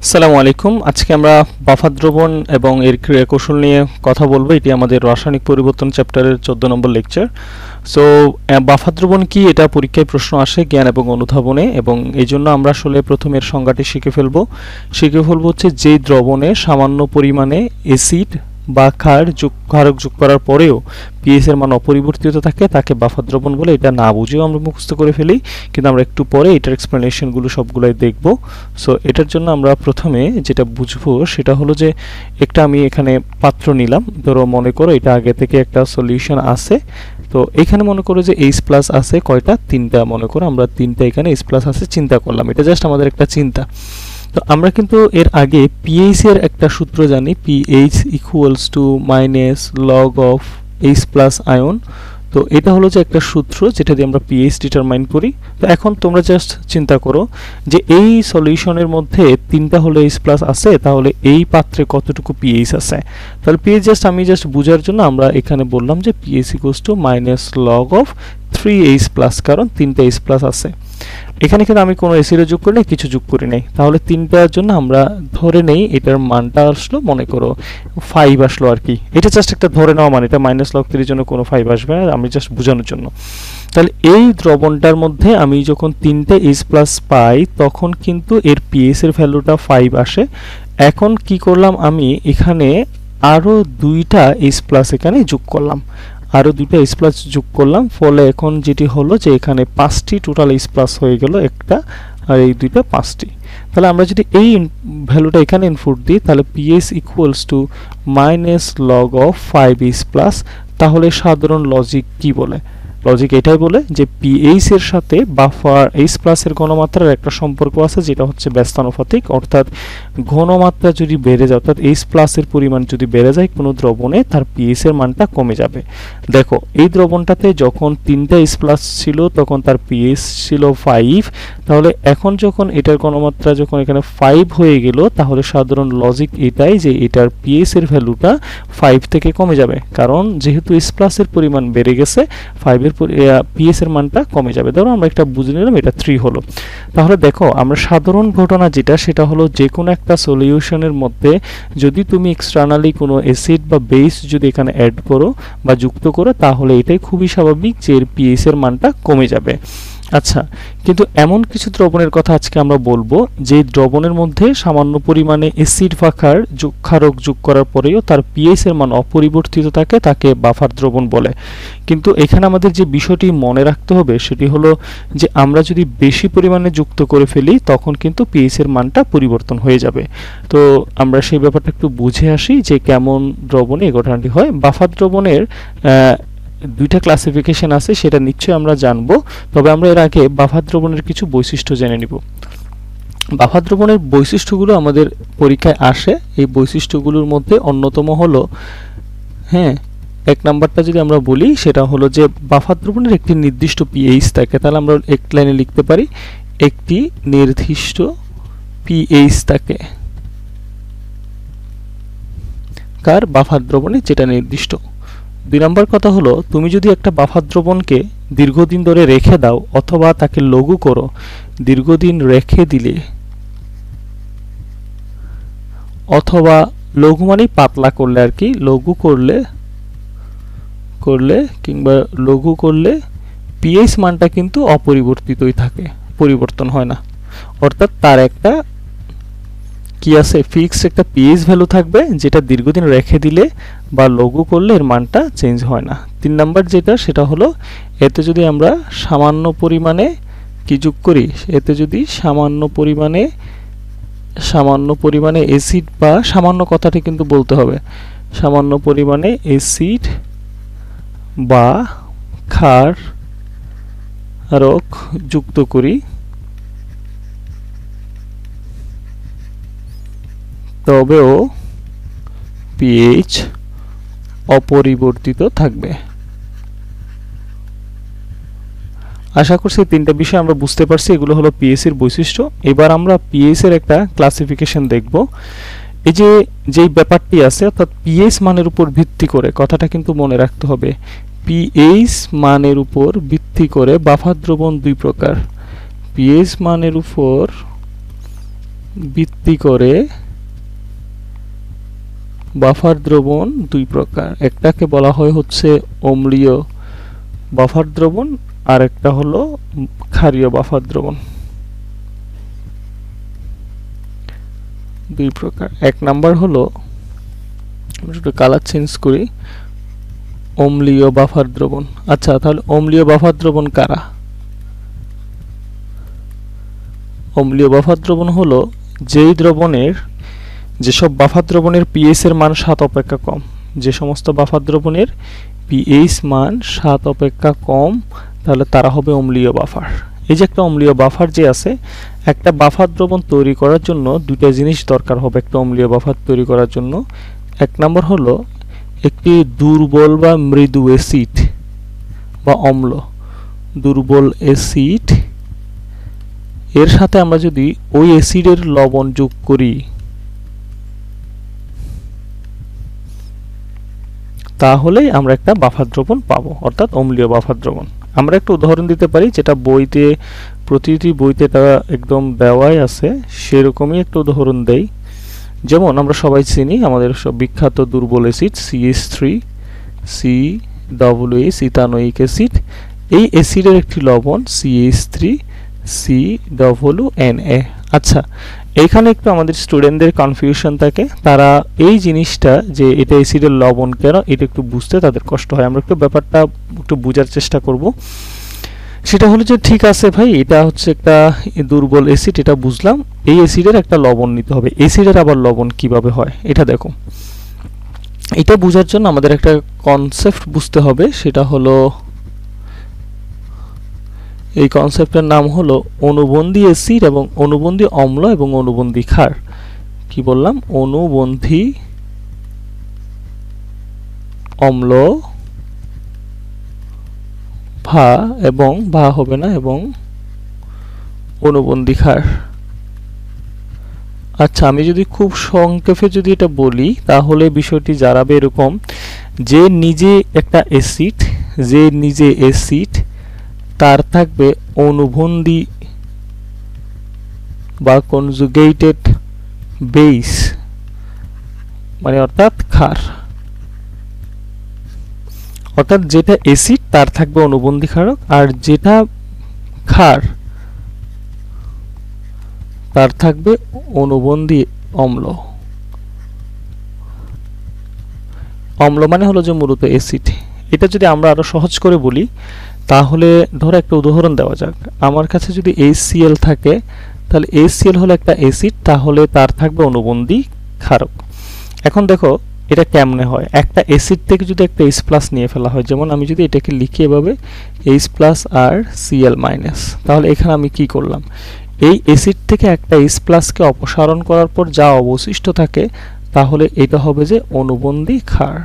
আসসালামু আলাইকুম। আজকে আমরা বাফার দ্রবণ এবং এর ক্রিয়া কৌশল নিয়ে কথা বলবো। এটি আমাদের রাসায়নিক পরিবর্তন চ্যাপ্টারের 14 নম্বর লেকচার। সো বাফার দ্রবণ কি, এটা পরীক্ষায় প্রশ্ন আসে জ্ঞান এবং অনুধাবনে, এবং এই জন্য আমরা আসলে প্রথমে এর সংজ্ঞাটি শিখে ফেলবো হচ্ছে যেই দ্রবণে সামান্য পরিমাণে অ্যাসিড বা ক্ষারক যোগ করার পরেও পিএইচ এর মান অপরিবর্তিত থাকে তাকে বাফার দ্রবণ বলে। এটা না বুঝেও আমরা মুখস্থ করে ফেলি, কিন্তু আমরা একটু পরে এটার এক্সপ্লেনেশনগুলো সবগুলাই দেখব। সো এটার জন্য আমরা প্রথমে যেটা বুঝবো সেটা হলো যে একটা আমি এখানে পাত্র নিলাম। ধরো মনে করো এটা আগে থেকে একটা সলিউশন আছে। তো এখানে মনে করো যে এইচ প্লাস আছে কয়টা, তিনটা। মনে করো আমরা তিনটা এখানে এইচ প্লাস আছে চিন্তা করলাম, এটা জাস্ট আমাদের একটা চিন্তা। তো আমরা কিন্তু এর আগে পিএইচ এর একটা সূত্র জানি, pH equals to minus log of H plus ion. তো এটা হলো যে একটা সূত্র যেটা দিয়ে আমরা পিএইচ ডিটারমাইন করি। তো এখন তোমরা জাস্ট চিন্তা করো যে এই সলিউশনের মধ্যে তিনটা হলো এইচ প্লাস আছে, তাহলে এই পাত্রে কতটুকু পিএইচ আছে। তাহলে পিএইচ আমি জাস্ট বোঝার জন্য আমরা এখানে বললাম যে pH equals to minus log of 3H plus, কারণ তিনটা এইচ প্লাস আছে। এখানে কিন্তু আমি কোনো এসিডও যোগ করি নাই, কিছু যোগ করি নাই। তাহলে তিনটার জন্য আমরা ধরে নেই এটার মানটা আসলো মনে করো 5 আসলো আর কি। এটা জাস্ট একটা ধরে নেওয়া মান, এটা মাইনাস লগ 3 এর জন্য কোনো 5 আসবে না, আমি জাস্ট বোঝানোর জন্য। তাহলে এই দ্রবণটার মধ্যে আমি যখন তিনটে এইচ প্লাস পাই তখন কিন্তু এর পিএইচ এর ভ্যালুটা 5 আসে। এখন কি করলাম, আমি এখানে আরো দুইটা এইচ প্লাস এখানে যোগ করলাম, আরো দুইটা এইচ প্লাস যোগ করলাম, ফলে এখন যেটি হলো যে এখানে 5টি টোটাল এইচ প্লাস হয়ে গেল, একটা আর এই দুইটা 5টি। তাহলে আমরা যদি এই ভ্যালুটা এখানে ইনপুট দিই তাহলে pH equals to minus log of 5H plus. তাহলে সাধারণ লজিক কি বলে? লজিক এটাই বলে যে পিএইচ এর সাথে বাফার এইচ প্লাস এর ঘনমাত্রার একটা সম্পর্ক আছে যেটা হচ্ছে ব্যস্তানুপাতিক, অর্থাৎ ঘনমাত্রা যদি বেড়ে যায়, অর্থাৎ এইচ প্লাস এর পরিমাণ যদি বেড়ে যায় কোনো দ্রবণে, তার পিএইচ এর মানটা কমে যাবে। দেখো এই দ্রবণটাতে যখন তিনটা এইচ প্লাস ছিল তখন তার পিএইচ ছিল 5, তাহলে এখন যখন এটার ঘনমাত্রা যখন এখানে 5 হয়ে গেল, তাহলে সাধারণ লজিক এটাই যে এটার পিএইচ এর ভ্যালুটা 5 থেকে কমে যাবে, কারণ যেহেতু এইচ প্লাস এর পরিমাণ বেড়ে গেছে 5 এর পিএইচ এর মানটা কমে যাবে। ধরো আমরা একটা বুঝে নিলাম এটা 3 হলো। তাহলে দেখো আমরা সাধারণ ঘটনা যেটা সেটা হলো যে কোনো একটা সলিউশনের মধ্যে যদি তুমি এক্সটার্নালি কোনো অ্যাসিড বা বেস যদি এখানে অ্যাড করো বা যুক্ত করো, তাহলে এটাই খুবই স্বাভাবিক যে এর পিএইচ এর মানটা কমে যাবে। আচ্ছা, কিন্তু এমন কিছু দ্রবণের কথা আজকে আমরা বলবো যে দ্রবণের মধ্যে সামান্য পরিমাণে অ্যাসিড বা ক্ষারক যোগ করার পরেও তার পিএইচ এর মান অপরিবর্তিত থাকে, তাকে বাফার দ্রবণ বলে। কিন্তু এখানে আমাদের যে বিষয়টি মনে রাখতে হবে সেটি হলো যে আমরা যদি বেশি পরিমাণে যুক্ত করে ফেলি তখন কিন্তু পিএইচ এর মানটা পরিবর্তন হয়ে যাবে। তো আমরা সেই ব্যাপারটা একটু বুঝে আসি যে কেমন দ্রবণে এই ঘটনাটি হয়। বাফার দ্রবণের দুইটা ক্লাসিফিকেশন আছে, সেটা নিশ্চয়ই আমরা জানবো। তবে আমরা এর আগে বাফার দ্রবণের কিছু বৈশিষ্ট্য জেনে নিব। বাফার দ্রবণের বৈশিষ্ট্যগুলো আমাদের পরীক্ষায় আসে। এই বৈশিষ্ট্যগুলোর মধ্যে অন্যতম হলো, এক নাম্বারটা যদি আমরা বলি সেটা হলো যে বাফার দ্রবণের একটি নির্দিষ্ট পিএইচ থাকে। তাহলে আমরা এক লাইনে লিখতে পারি একটি নির্দিষ্ট পিএইচ থাকে কার? বাফার দ্রবণে, যেটা নির্দিষ্ট। 2 নম্বর কথা হলো তুমি যদি একটা বাফার দ্রবণকে দীর্ঘদিন ধরে রেখে দাও অথবা তাকে লঘু করো, দীর্ঘদিন রেখে দিলে অথবা লঘু মানে পাতলা করলে আর কি, লঘু করলে কিংবা লঘু করলে পিএইচ মানটা কিন্তু অপরিবর্তিতই থাকে, পরিবর্তন হয় না। অর্থাৎ তার একটা কি আছে, ফিক্সড একটা পিএইচ ভ্যালু থাকবে যেটা দীর্ঘদিন রেখে দিলে বা লঘু করলে এর মানটা চেঞ্জ হয় না। 3 নাম্বার যেটা সেটা হলো এতে যদি আমরা সামান্য পরিমাণে কি যোগ করি, এতে যদি সামান্য পরিমাণে অ্যাসিড বা সামান্য কথাটি কিন্তু বলতে হবে, সামান্য পরিমাণে অ্যাসিড বা ক্ষারক যুক্ত করি তবেও পিএইচ অপরিবর্তিত থাকবে। আশা করছি তিনটা বিষয় আমরা বুঝতে পারছি, এগুলো হলো পিএইচ এর বৈশিষ্ট্য। এবার আমরা পিএইচ এর একটা ক্লাসিফিকেশন দেখব। এই যে যেই ব্যাপারটি আছে, অর্থাৎ পিএইচ মানের উপর ভিত্তি করে, কথাটা কিন্তু মনে রাখতে হবে, পিএইচ মানের উপর ভিত্তি করে বাফার দ্রবণ দুই প্রকার। পিএইচ মানের উপর ভিত্তি করে বাফার দ্রবণ দুই প্রকার, একটাকে বলা হয় হচ্ছে অম্লীয় বাফার দ্রবণ আর একটা হলো ক্ষারীয় বাফার দ্রবণ। দুই প্রকার। এক নাম্বার হলো, একটু কালার চেঞ্জ করি, অম্লীয় বাফার দ্রবণ। আচ্ছা, তাহলে অম্লীয় বাফার দ্রবণ কারা? অম্লীয় বাফার দ্রবণ হলো যেই দ্রবণের, যেসব বাফার দ্রবণের পিএইচ এর মান 7 অপেক্ষা কম, যে সমস্ত বাফার দ্রবণের পিএইচ মান 7 অপেক্ষা কম, তাহলে তারা হবে অম্লীয় বাফার। এই যে একটা অম্লীয় বাফার যে আছে, একটা বাফার দ্রবণ তৈরি করার জন্য দুইটা জিনিস দরকার হবে একটা অম্লীয় বাফার তৈরি করার জন্য। এক নম্বর হলো একটি দুর্বল বা মৃদু অ্যাসিড বা অম্ল, দুর্বল অ্যাসিড, এর সাথে আমরা যদি ওই অ্যাসিডের লবণ যোগ করি তাহলেই আমরা একটা বাফার দ্রবণ পাবো, অর্থাৎ অম্লীয় বাফার দ্রবণ। আমরা একটা উদাহরণ দিতে পারি, যেটা বইতে, প্রতিটি বইতে এটা একদম দেওয়াই আছে, সেরকমই একটা উদাহরণ দেই। যেমন আমরা সবাই চিনি আমাদের সব বিখ্যাত দুর্বল acid CH3 COOH ethanoic acid. এই অ্যাসিডের একটি লবণ CH3 COONA। আচ্ছা, এইখানে একটু আমাদের স্টুডেন্টদের কনফিউশন থাকে, তারা এই জিনিসটা যে এটা অ্যাসিডের লবণ কেন, এটা একটু বুঝতে তাদের কষ্ট হয়। আমরা একটু ব্যাপারটা একটু বোঝার চেষ্টা করব। সেটা হলো যে ঠিক আছে ভাই, এটা হচ্ছে একটা দুর্বল অ্যাসিড, এটা বুঝলাম, এই অ্যাসিডের একটা লবণ নিতে হবে। অ্যাসিডের আবার লবণ কিভাবে হয় এটা দেখো। এটা বোঝার জন্য আমাদের একটা কনসেপ্ট বুঝতে হবে, সেটা হলো, এই কনসেপ্টের নাম হলো অনুবন্ধী অ্যাসিড এবং অনুবন্ধী অম্ল এবং অনুবন্ধী ক্ষার। কি বললাম? অনুবন্ধী অম্ল এবং হবে না, এবং অনুবন্ধী ক্ষার। আচ্ছা, আমি যদি খুব সংক্ষেপে যদি এটা বলি তাহলে বিষয়টি দাঁড়াবে এরকম, যে নিজে একটা অ্যাসিড, যে নিজে অ্যাসিড, তার থাকবে অনুবন্ধী বা কনজুগেটেড বেস, মানে অর্থাৎ ক্ষার। অর্থাৎ যেটা অ্যাসিড তার থাকবে অনুবন্ধী ক্ষারক, আর যেটা ক্ষার তার থাকবে অনুবন্ধী অম্ল। অম্ল মানে হলো যে মূলত অ্যাসিড। এটা যদি আমরা আরো সহজ করে বলি তাহলে ধরো একটা উদাহরণ দেওয়া যাক। আমার কাছে যদি HCl থাকে, তাহলে HCl হলো একটা অ্যাসিড, তাহলে তার থাকবে অনুবন্ধী ক্ষারক। এখন দেখো এটা কেমনে হয়, একটা অ্যাসিড থেকে যদি একটা H+ নিয়ে ফেলা হয়, যেমন আমি যদি এটাকে লিখি এভাবে H+ আর Cl-, তাহলে এখানে আমি কি করলাম, এই অ্যাসিড থেকে একটা H+ কে অপসারণ করার পর যা অবশিষ্ট থাকে তাহলে এটা হবে যে অনুবন্ধী ক্ষার।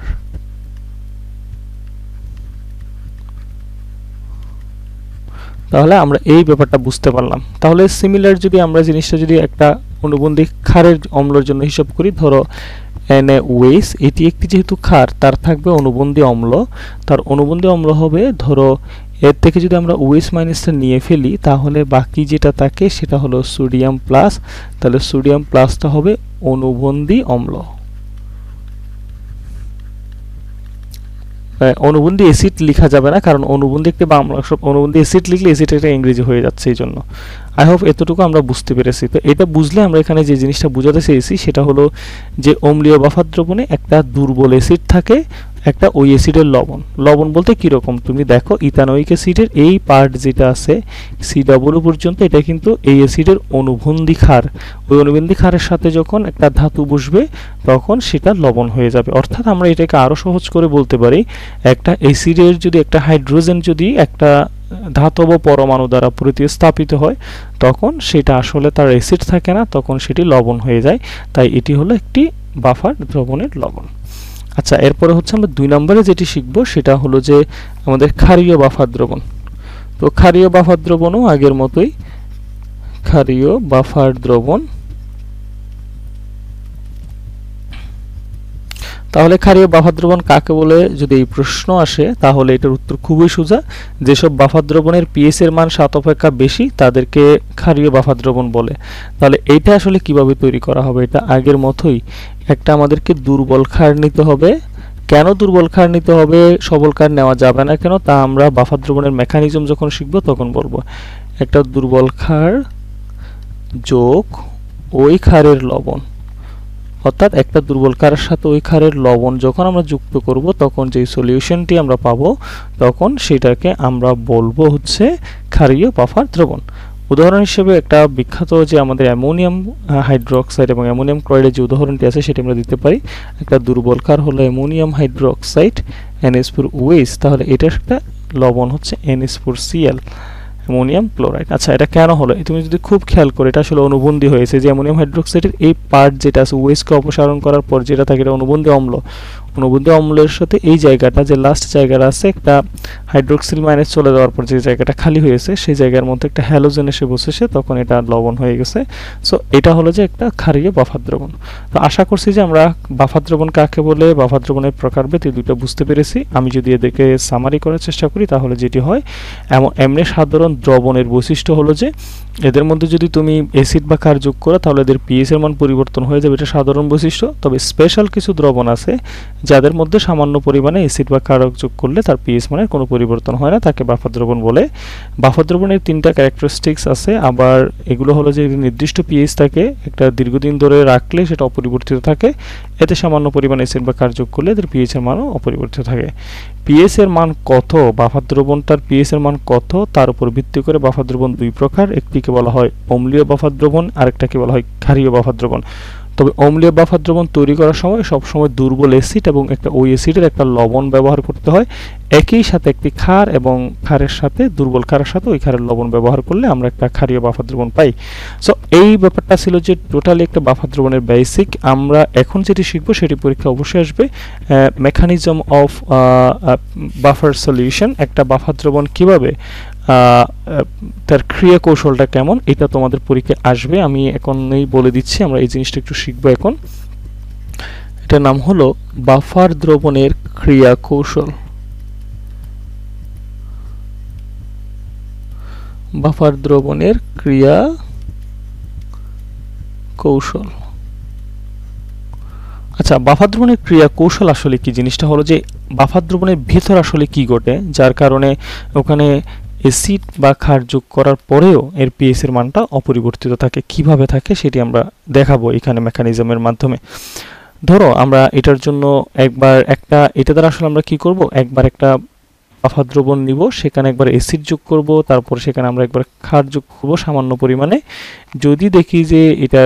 তাহলে আমরা এই ব্যাপারটা বুঝতে পারলাম। তাহলে সিমিলার যদি আমরা জিনিসটা যদি একটা অনুবন্ধী ক্ষারের অম্লের জন্য হিসাব করি, ধরো NaOH, এটি একটি যেহেতু ক্ষার, তার থাকবে অনুবন্ধী অম্ল, তার অনুবন্ধী অম্ল হবে, ধরো এর থেকে যদি আমরা OH- টা নিয়ে ফেলি তাহলে বাকি যেটা থাকে সেটা হলো সোডিয়াম প্লাস, তাহলে সোডিয়াম প্লাসটা হবে অনুবন্ধী অম্ল। অনুবন্ধী অ্যাসিড লেখা যাবে না, কারণ অনুবন্ধী একটি বাংলা শব্দ, অনুবন্ধী অ্যাসিড লিখলে অ্যাসিড একটা ইংরেজি হয়ে যাচ্ছে, এই জন্য। আই হোপ এতটুকু আমরা বুঝতে পেরেছি। তো এটা বুঝলে আমরা এখানে যে জিনিসটা বোঝাতে চেয়েছি সেটা হলো যে অম্লীয় বাফার দ্রবণে একটা দুর্বল অ্যাসিড থাকে, একটা ওই অ্যাসিডের লবণ। লবণ বলতে কিরকম, তুমি দেখো ইথানোয়িক অ্যাসিডের এই পার্ট যেটা আছে COO পর্যন্ত, এটা কিন্তু এই অ্যাসিডের অনুবন্ধী ক্ষার। ওই অনুবন্ধী ক্ষারের সাথে যখন একটা ধাতু বসবে তখন সেটা লবণ হয়ে যাবে। অর্থাৎ আমরা এটাকে আরো সহজ করে বলতে পারি, একটা অ্যাসিডের যদি একটা হাইড্রোজেন যদি একটা ধাতব পরমাণু দ্বারা প্রতিস্থাপিত হয় তখন সেটা আসলে তার অ্যাসিড থাকে না, তখন সেটি লবণ হয়ে যায়। তাই এটি হলো একটি বাফার দ্রবণের লবণ। আচ্ছা, এরপরে হচ্ছে আমরা 2 নম্বরে যেটি শিখবো সেটা হলো যে আমাদের ক্ষারীয় বাফার দ্রবণ। তো ক্ষারীয় বাফার দ্রবণও আগের মতোই, ক্ষারীয় বাফার দ্রবণ। তাহলে ক্ষারীয় বাফার দ্রবণ কাকে বলে যদি এই প্রশ্ন আসে তাহলে এটার উত্তর খুবই সোজা। যেসব বাফার দ্রবণের পিএইচ এর মান 7 অপেক্ষা বেশি তাদেরকে ক্ষারীয় বাফার দ্রবণ বলে। তাহলে এইটা আসলে কিভাবে তৈরি করা হবে? এটা আগের মতোই, একটা আমাদেরকে দুর্বল ক্ষার নিতে হবে। কেন দুর্বল ক্ষার নিতে হবে, সবল ক্ষার নেওয়া যাবে না কেন, তা আমরা বাফার দ্রবণের মেকানিজম যখন শিখব তখন বলবো। একটা দুর্বল ক্ষার যোগ ওই ক্ষারের লবণ, অর্থাৎ একটা দুর্বল ক্ষারের সাথে ওই ক্ষারের লবণ যখন আমরা যুক্ত করব তখন যে সলিউশনটি আমরা পাবো তখন সেটাকে আমরা বলবো হচ্ছে ক্ষারীয় বাফার দ্রবণ। উদাহরণ হিসেবে একটা বিখ্যাত যে আমাদের অ্যামোনিয়াম হাইড্রোক্সাইড এবং অ্যামোনিয়াম ক্লোরাইডের যে উদাহরণটি আছে সেটা আমরা দিতে পারি। একটা দুর্বল ক্ষার হলো অ্যামোনিয়াম হাইড্রোক্সাইড NH4OH, তাহলে এটার একটা লবণ হচ্ছে NH4Cl অ্যামোনিয়াম ক্লোরাইড। আচ্ছা, এটা কেন হলো? তুমি যদি খুব খেয়াল করে, এটা আসলে অনুবন্ধী হয়েছে যে অ্যামোনিয়াম হাইড্রোক্সাইডের এই পার্ট যেটা আছে OH কে অপসারণ করার পর যেটা থাকে এটা অনুবন্ধী অম্ল। অনুবন্ধী অম্লের সাথে এই জায়গাটা যে লাস্ট জায়গাটা আছে একটা হাইড্রোক্সিল মাইনাস চলে যাওয়ার পর যে জায়গাটা খালি হয়েছে সেই জায়গার মধ্যে একটা হ্যালোজেন এসে বসেছে, তখন এটা লবণ হয়ে গেছে। সো এটা হলো যে একটা ক্ষারীয় বাফার দ্রবণ। তো আশা করছি যে আমরা বাফার দ্রবণ কাকে বলে, বাফার দ্রবণের প্রকারভেদ এই দুটো বুঝতে পেরেছি। আমি যদি এদেরকে সামারি করার চেষ্টা করি তাহলে যেটি হয়, এমনি সাধারণ দ্রবণের বৈশিষ্ট্য হলো যে এদের মধ্যে যদি তুমি অ্যাসিড বা ক্ষার যোগ করো তাহলে এদের পিএইচ এর মান পরিবর্তন হয়ে যাবে, এটা সাধারণ বৈশিষ্ট্য। তবে স্পেশাল কিছু দ্রবণ আছে যাদের মধ্যে সামান্য পরিমাণে অ্যাসিড বা ক্ষার যোগ করলে তার পিএইচ মানের কোনো পরিবর্তন হয় না, তাকে বাফার দ্রবণ বলে। বাফার দ্রবণের 3টা ক্যারেক্টারিস্টিক্স আছে, আবার এগুলো হলো যে নির্দিষ্ট পিএইচ থাকে, একটা দীর্ঘদিন ধরে রাখলে সেটা অপরিবর্তিত থাকে, এতে সামান্য পরিমাণে অ্যাসিড বা ক্ষার যোগ করলে এদের পিএইচ এর মানও অপরিবর্তিত থাকে। পিএইচ এর মান কত, বাফার দ্রবণটার পিএইচ এর মান কত তার উপর ভিত্তি করে বাফার দ্রবণ দুই প্রকার, একটিকে বলা হয় অম্লীয় বাফার দ্রবণ, আরেকটাকে বলা হয় ক্ষারীয় বাফার দ্রবণ। তবে অম্লীয় বাফার দ্রবণ তৈরি করার সময় সবসময় দুর্বল অ্যাসিড এবং একটা ওই অ্যাসিডের একটা লবণ ব্যবহার করতে হয়, একই সাথে একটি ক্ষার এবং ক্ষারের সাথে দুর্বল ক্ষারের সাথে ওই ক্ষারের লবণ ব্যবহার করলে আমরা একটা ক্ষারীয় বাফার দ্রবণ পাই। সো এই ব্যাপারটা ছিল যে টোটালি একটা বাফার দ্রবণের বেসিক। আমরা এখন যেটি শিখবো সেটি পরীক্ষা অবশ্যই আসবে, মেকানিজম অফ বাফার সলিউশন, একটা বাফার দ্রবণ কিভাবে তার ক্রিয়া কৌশলটা কেমন, এটা তোমাদের পরীক্ষায় আসবে। আমি এখনই বলে দিচ্ছি, আমরা এই জিনিসটা একটু শিখবো এখন। এটার নাম হলো বাফার দ্রবণের ক্রিয়া কৌশল। বাফার দ্রবণের ক্রিয়া কৌশল। আচ্ছা, বাফার দ্রবণের ক্রিয়া কৌশল আসলে কি? জিনিসটা হলো যে বাফার দ্রবণের ভিতর আসলে কি ঘটে যার কারণে ওখানে অ্যাসিড বা ক্ষার যোগ করার পরেও এর পিএইচ এর মানটা অপরিবর্তিত থাকে। কিভাবে থাকে সেটি আমরা দেখাবো এখানে মেকানিজমের মাধ্যমে। ধরো আমরা এটার জন্য এটা দ্বারা আসলে আমরা কি করব, একবার একটা বাফার দ্রবণ নিব, সেখানে একবার অ্যাসিড যোগ করব, তারপর সেখানে আমরা একবার ক্ষার যোগ করব সামান্য পরিমাণে। যদি দেখি যে এটা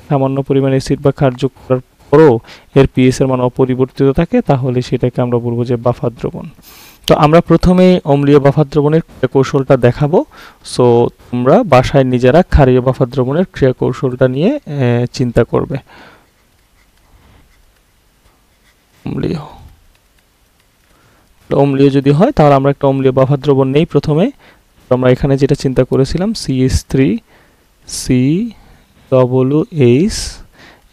সামান্য পরিমাণে অ্যাসিড বা ক্ষার যোগ করার পরও এর পিএইচ এর মান অপরিবর্তিত থাকে তাহলে সেটাকে আমরা বলবো যে বাফার দ্রবণ। তো আমরা প্রথমে অম্লীয় বাফার দ্রবণের ক্রিয়া কৌশলটা দেখাবো। সো তোমরা বাসায় নিজেরা ক্ষারীয় বাফার দ্রবণের ক্রিয়া কৌশলটা নিয়ে চিন্তা করবে। অম্লীয় যদি হয় তাহলে আমরা একটা অম্লীয় বাফার দ্রবণ নেই। প্রথমে আমরা এখানে যেটা চিন্তা করেছিলাম CH3COOH,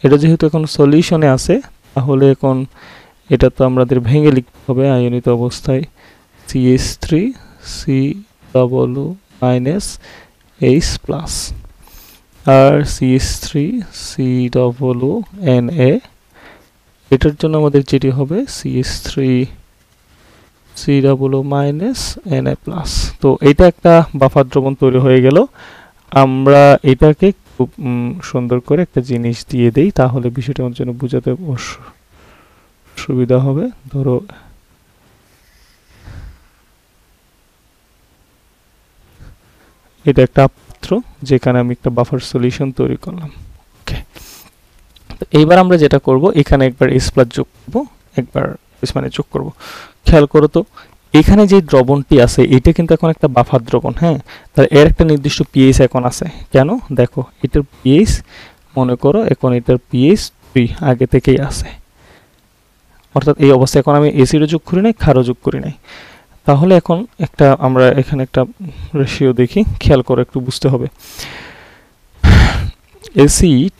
এটা যেহেতু এখন সলিউশনে আছে তাহলে এখন এটা তো আমাদের ভেঙে লিখতে হবে আয়নিত অবস্থায়, CH3COO- আর CH3COONA, এটার জন্য আমাদের যেটি হবে CH3COO-Na+। তো এটা একটা বাফার দ্রবণ তৈরি হয়ে গেল। আমরা এটাকে খুব সুন্দর করে একটা জিনিস দিয়ে দেই তাহলে বিষয়টা আমার জন্য বোঝাতে সুবিধা হবে। ধরো এটা একটা পাত্র যেখানে আমি একটা বাফার সলিউশন তৈরি করলাম। ওকে, তো এইবার আমরা যেটা করব এখানে একবার H+ যোগ করব, একবার H- যোগ করব। খেয়াল করো তো এখানে যে দ্রবণটি আছে এটা কিন্তু এখন একটা বাফার দ্রবণ, হ্যাঁ, তাহলে এর একটা নির্দিষ্ট পিএইচ এখন আছে। কেন? দেখো এটার পিএইচ, মনে করো এখন এটার পিএইচ 3 আগে থেকেই আছে, অর্থাৎ এই অবস্থায় এখন আমি অ্যাসিডও যোগ করি নাই, ক্ষারও যোগ করি নাই। তাহলে এখন আমরা এখানে একটা রেশিও দেখি, খেয়াল করে একটু বুঝতে হবে। অ্যাসিড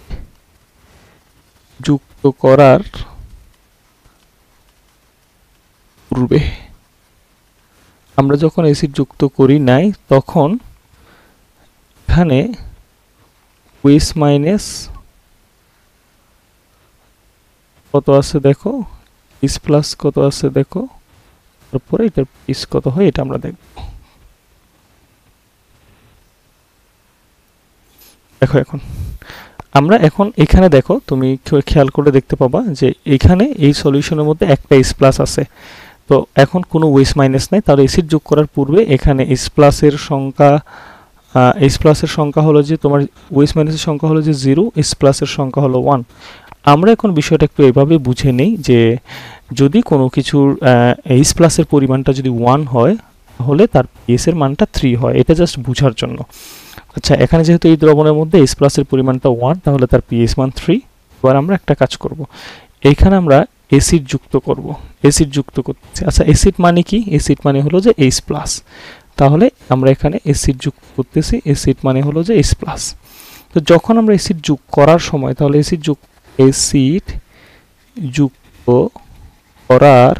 যুক্ত করার পূর্বে আমরা যখন অ্যাসিড যুক্ত করি নাই তখন এখানে ওএস মাইনাস কত আছে দেখো, এস প্লাস কত আছে দেখো, তারপরে এটার পিস কত হয় এটা আমরা দেখব। দেখো আমরা এখন এখানে দেখো, তুমি খেয়াল করে দেখতে পাবা যে এখানে এই সলিউশনের মধ্যে একটা এস প্লাস আছে। তো এখন কোনো ওএস মাইনাস নাই, তাহলে অ্যাসিড যোগ করার পূর্বে এখানে এস প্লাসের সংখ্যা হলো যে তোমার ওএস মাইনাসের সংখ্যা হলো যে 0, এস প্লাসের সংখ্যা হলো 1। আমরা এখন বিষয়টা একটু এভাবে বুঝে নেই যে যদি কোনো কিছুর এইচ প্লাসের পরিমাণটা যদি 1 হয় তাহলে তার পিএস এর মানটা 3 হয়, এটা জাস্ট বোঝার জন্য। আচ্ছা, এখানে যেহেতু এই দ্রবণের মধ্যে এইচ প্লাসের পরিমাণটা 1 তাহলে তার পিএস মান 3। এবার আমরা একটা কাজ করব, এইখানে আমরা অ্যাসিড যুক্ত করব, অ্যাসিড যুক্ত করতেছি। আচ্ছা, অ্যাসিড মানে কি? অ্যাসিড মানে হলো যে এইচ প্লাস, তাহলে আমরা এখানে অ্যাসিড যুক্ত করতেছি, অ্যাসিড মানে হলো যে এইচ প্লাস। তো যখন আমরা অ্যাসিড যোগ করার সময় তাহলে অ্যাসিড যুক্ত করার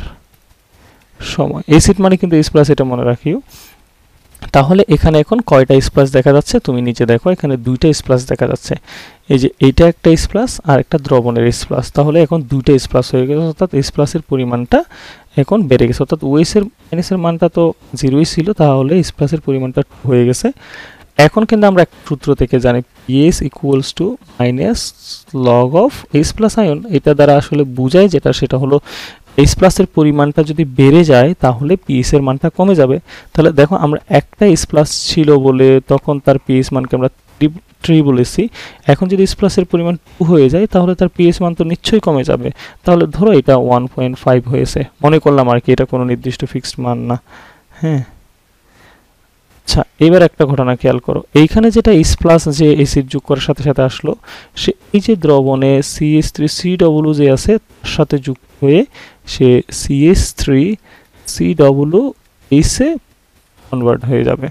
সময়, অ্যাসিড মানে কিন্তু এইচ প্লাস, এটা মনে রাখিও। তাহলে এখানে এখন কয়টা এইচ প্লাস দেখা যাচ্ছে তুমি নিচে দেখো, এখানে দুইটা এইচ প্লাস দেখা যাচ্ছে। এই যে এইটা একটা এইচ প্লাস আর একটা দ্রবণের এইচ প্লাস, তাহলে এখন দুইটা এইচ প্লাস হয়ে গেছে, অর্থাৎ এইচ প্লাসের পরিমাণটা এখন বেড়ে গেছে, অর্থাৎ ওএস এর মাইনাসের মানটা তো 0ই ছিল, তাহলে এইচ প্লাসের পরিমাণটা হয়ে গেছে। এখন কিন্তু আমরা একটা সূত্র থেকে জানি PS equals to minus log of H plus ion. এটা দ্বারা আসলে বোঝায় যেটা, সেটা হলো এইচ প্লাসের পরিমাণটা যদি বেড়ে যায় তাহলে পিএস এর মানটা কমে যাবে। তাহলে দেখো আমরা একটা এইচ প্লাস ছিল বলে তখন তার পিএস মানকে আমরা 3 বলেছি, এখন যদি এইচ প্লাসের পরিমাণ 2 হয়ে যায় তাহলে তার পিএস মান তো নিশ্চয়ই কমে যাবে। তাহলে ধরো এটা 1.5 হয়েছে, মনে করলাম আর কি, এটা কোনো নির্দিষ্ট ফিক্সড মান না। হ্যাঁ, আচ্ছা, এবার একটা ঘটনা খেয়াল করো, এইখানে যেটা এইচ প্লাস যে অ্যাসিড যোগ করার সাথে সাথে আসলো, সে এই যে দ্রবণে CH3CW যে আছে তার সাথে যুক্ত হয়ে সে CH3CWH এ কনভার্ট হয়ে যাবে।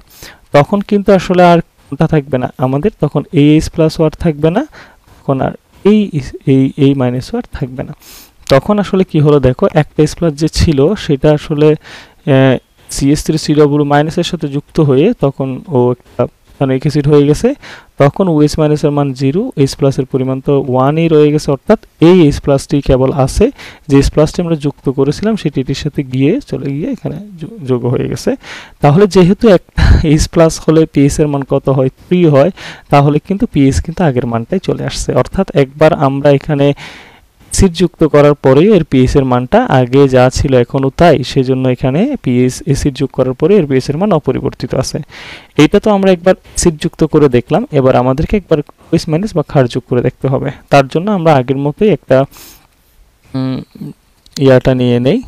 তখন কিন্তু আসলে আর কোনটা থাকবে না আমাদের, তখন এই এইচ প্লাস ওয়ার থাকবে না, তখন আর এই মাইনাস ওয়ার থাকবে না। তখন আসলে কি হলো দেখো, একটা এইচ প্লাস যে ছিল সেটা আসলে CH3CW মাইনাসের সাথে যুক্ত হয়ে তখন ও একটা অ্যানিক অ্যাসিড হয়ে গেছে। তখন OH মাইনাসের মান 0, H প্লাসের পরিমাণ তো 1ই রয়ে গেছে, অর্থাৎ এই H প্লাসটি কেবল আছে, যে H প্লাসটি আমরা যুক্ত করেছিলাম সেটি এটির সাথে চলে গিয়ে এখানে যোগ হয়ে গেছে। তাহলে যেহেতু একটা H প্লাস হলে পিএস এর মান কত হয়? 3 হয়, তাহলে কিন্তু পিএস কিন্তু আগের মানটাই চলে আসছে, অর্থাৎ একবার আমরা এখানে অ্যাসিড যুক্ত করার পরে এর পিএস এর মানটা আগে যা ছিল এখনো তাই, সেজন্য এখানে পিএস অ্যাসিড যোগ করার পরে এর পিএস এর মান অপরিবর্তিত আছে। এটা তো আমরা একবার অ্যাসিড যুক্ত করে দেখলাম, এবার আমাদেরকে একবার ওএস মাইনাস বা ক্ষার যোগ করে দেখতে হবে। তার জন্য আমরা আগের মতোই একটা ইয়াটা নিয়ে নেই,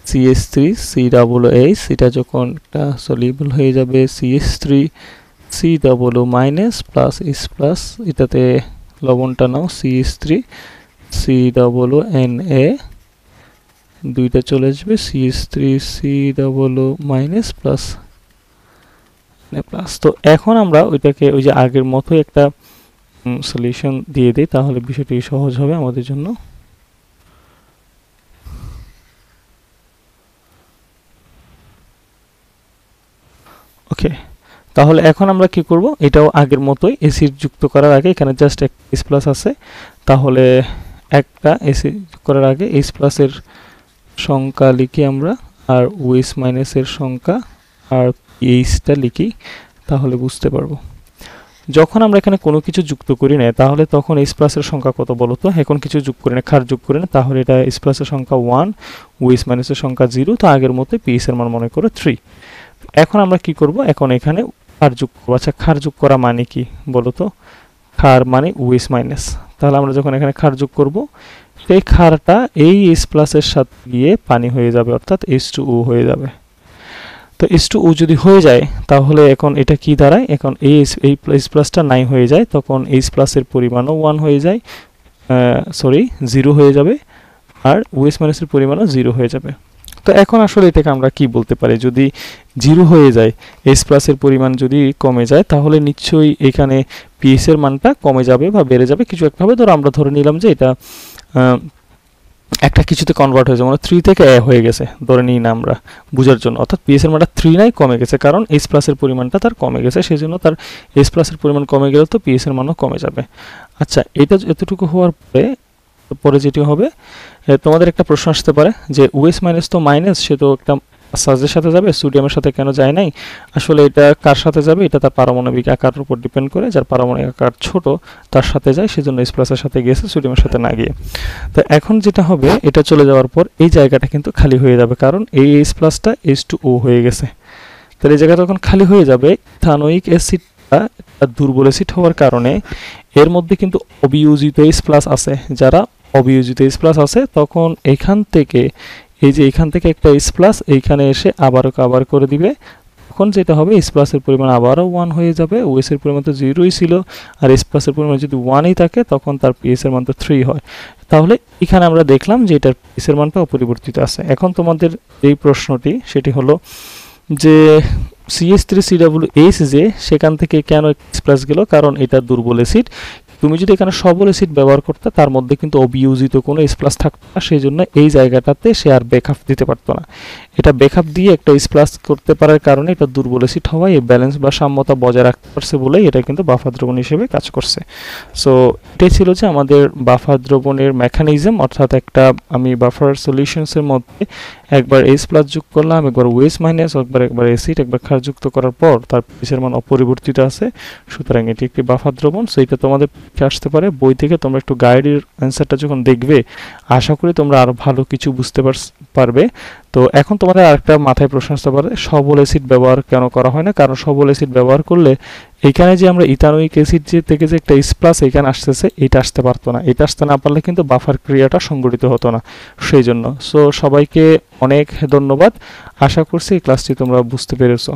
CH3COOH, এটা যখন একটা সলিউবল হয়ে যাবে CH3COO minus plus H plus, এটাতে লবণটা নাও CH3COONA, দুইটা চলে আসবে CH3COO মাইনাস প্লাস প্লাস। তো এখন আমরা ওইটাকে ওই যে আগের মতোই একটা সলিউশন দিয়ে দিই, তাহলে বিষয়টি সহজ হবে আমাদের জন্য। ওকে, তাহলে এখন আমরা কি করব, এটাও আগের মতোই অ্যাসিড যুক্ত করার আগে এখানে জাস্ট একটা H প্লাস আছে, তাহলে একটা অ্যাসিড করার আগে H প্লাসের সংখ্যা লিখি আমরা, আর OH মাইনাসের সংখ্যা আর এইচটা লিখি, তাহলে বুঝতে পারবো। যখন আমরা এখানে কোনো কিছু যুক্ত করি না তাহলে তখন H প্লাসের সংখ্যা কত বলো তো? এখন কিছু যোগ করি না, ক্ষার যোগ করি না, তাহলে এটা H প্লাসের সংখ্যা 1, OH মাইনাসের সংখ্যা 0, তো আগের মতোই পিএস এর মান মনে করো 3। এখন আমরা কি করব, এখন এখানে ক্ষার যোগ করব। আচ্ছা, ক্ষার যোগ করা মানে কি বলো তো? ক্ষার মানে OH মাইনাস, তাহলে আমরা যখন এখানে ক্ষার যোগ করব সেই ক্ষারটা এই H প্লাসের সাথে গিয়ে পানি হয়ে যাবে, অর্থাৎ H2O হয়ে যাবে। তো H2O যদি হয়ে যায় তাহলে এখন এটা কি দাঁড়ায়, এখন এই H প্লাসটা নাই হয়ে যায়, তখন H প্লাসের পরিমাণও 1 হয়ে যায়, 0 হয়ে যাবে, আর OH মাইনাসের পরিমাণও 0 হয়ে যাবে। তো এখন আসলে এটাকে আমরা কি বলতে পারি, যদি 0 হয়ে যায়, H প্লাসের পরিমাণ যদি কমে যায় তাহলে নিশ্চয়ই এখানে পিএস এর মানটা কমে যাবে বা বেড়ে যাবে, কিছু একটা হবে। ধরো আমরা ধরে নিলাম যে এটা একটা কিছুতে কনভার্ট হয়েছে, মানে 3 থেকে a হয়ে গেছে ধরে নিই না আমরা বোঝার জন্য, অর্থাৎ পিএস এর মানটা 3 নাই, কমে গেছে, কারণ এইচ প্লাসের পরিমাণটা তার কমে গেছে, সেজন্য তার এইচ প্লাসের পরিমাণ কমে গেলে তো পিএস এর মানও কমে যাবে। আচ্ছা, এটা এতটুকু হওয়ার পরে পরে যেটি হবে, তোমাদের একটা প্রশ্ন আসতে পারে যে ওএস মাইনাস তো মাইনাস, সে তো একটা সাজের সাথে যাবে, সোডিয়ামের সাথে কেন যায় নাই? আসলে এটা কার সাথে যাবে, এটা তার পারমাণবিক আকারের উপর ডিপেন্ড করে, যার পারমাণবিক আকার ছোট তার সাথে যায়, সেজন্য এইচ প্লাসের সাথে গিয়েছে, সোডিয়ামের সাথে না গিয়ে। তো এখন যেটা হবে, এটা চলে যাওয়ার পর এই জায়গাটা কিন্তু খালি হয়ে যাবে, কারণ এই এইচ প্লাসটা H2O হয়ে গেছে। তাহলে এই জায়গাটা যখন খালি হয়ে যাবে, ইথানোয়িক অ্যাসিডটা দুর্বল অ্যাসিড হওয়ার কারণে এর মধ্যে কিন্তু অবিয়োজিত এইচ প্লাস আছে, যারা অবিয়োজিত এইচ প্লাস আছে, তখন এখান থেকে এই যে এখান থেকে একটা এইচ প্লাস এইখানে এসে আবারও কভার করে দিবে, তখন যেটা হবে এইচ প্লাসের পরিমাণ আবারও 1 হয়ে যাবে, ওএস এর পরিমাণ তো 0ই ছিল, আর এইচ প্লাসের পরিমাণ যদি 1ই থাকে তখন তার পিএস এর মান তো 3 হয়। তাহলে এখানে আমরা দেখলাম যে এটার পিএস এর মানটা অপরিবর্তিত আছে। এখন তোমাদের এই প্রশ্নটি সেটি হলো যে CH3COOH যে সেখান থেকে কেন এইচ প্লাস গেল, কারণ এটা দুর্বল অ্যাসিড। তুমি যদি এখানে সবল অ্যাসিড ব্যবহার করতে, তার মধ্যে কিন্তু অবিয়োজিত কোনো এইচ প্লাস থাকতো না, সেই জন্য এই জায়গাটাতে সে আর ব্যাকআপ দিতে পারতো না। এটা ব্যাকআপ দিয়ে একটা এইচ প্লাস করতে পারার কারণে এটা দুর্বল অ্যাসিড হওয়ায় এই ব্যালেন্স বা সাম্যতা বজায় রাখতে পারছে বলেই এটা কিন্তু বাফার দ্রবণ হিসেবে কাজ করছে। সো এটাই ছিল যে আমাদের বাফার দ্রবণের মেকানিজম, অর্থাৎ একটা আমি বাফার সলিউশনসের মধ্যে একবার এইচ প্লাস যোগ করলাম, একবার ওএস মাইনাস, একবার অ্যাসিড, একবার ক্ষার যুক্ত করার পর তার পিএসের মান অপরিবর্তিত আছে, সুতরাং এটি একটি বাফার দ্রবণ। সো এটা তোমাদের আসতে পারে বই থেকে, তোমরা একটু গাইডের অ্যান্সারটা যখন দেখবে আশা করি তোমরা আরো ভালো কিছু বুঝতে পারবে। তো এখন তোমাদের আরেকটা মাথায় প্রশ্ন আসতে পারে, সবল অ্যাসিড ব্যবহার কেন করা হয় না? কারণ সবল অ্যাসিড ব্যবহার করলে এখানে যে আমরা ইথানোয়িক অ্যাসিড যে থেকে যে একটা এইচ প্লাস এখানে আসতেছে, এটা আসতে পারতো না, এটা আসতে না পারলে কিন্তু বাফার ক্রিয়াটা সংগঠিত হতো না, সেই জন্য। সো সবাইকে অনেক ধন্যবাদ, আশা করছি এই ক্লাসটি তোমরা বুঝতে পেরেছো।